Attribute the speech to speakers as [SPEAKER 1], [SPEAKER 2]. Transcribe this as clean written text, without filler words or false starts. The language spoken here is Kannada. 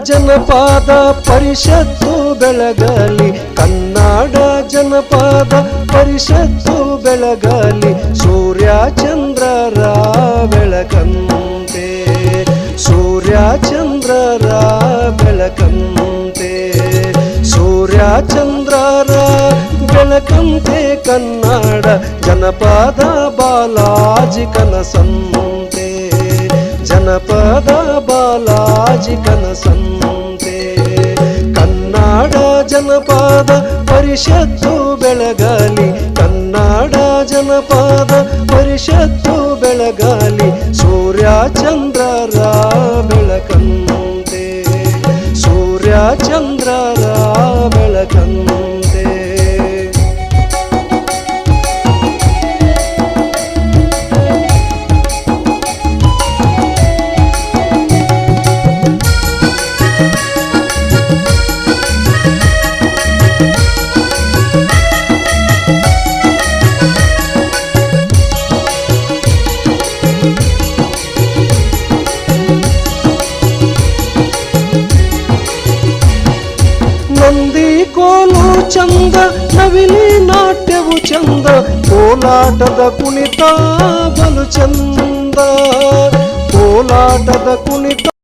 [SPEAKER 1] ಜನಪದ ಪರಿಷತ್ತು ಬೆಳಗಲಿ, ಕನ್ನಡ ಜನಪದ ಪರಿಷತ್ತು ಬೆಳಗಲಿ, ಸೂರ್ಯ ಚಂದ್ರರ ಬೆಳಕಂತೆ, ಸೂರ್ಯ ಚಂದ್ರರ ಬೆಳಕಂತೆ, ಸೂರ್ಯ ಚಂದ್ರರ ಬೆಳಕಂತೆ ಕನ್ನಡ ಜನಪದ ಬಾಲಾಜಿ ಕನಸಂತೆ, ಜನಪದ ಬಾಲಾಜಿ ಕನಸಂತೆ. ಕನ್ನಡ ಜನಪದ ಪರಿಷತ್ತು ಬೆಳಗಲಿ, ಕನ್ನಡ ಜನಪದ ಪರಿಷತ್ತು ಬೆಳಗಲಿ, ಸೂರ್ಯ ಚಂದ್ರರ ಬೆಳಕಂತೆ, ಸೂರ್ಯ ಚಂದ್ರರ ಬೆಳಕಂತೆ. ನಂದಿ ಕೋಲು ಚಂದ, ನವಿಲಿ ನಾಟ್ಯವು ಚಂದ, ಕೋಲಾಟದ ಕುಣಿತ ಬಲು ಚಂದ, ಕೋಲಾಟದ ಕುಣಿತ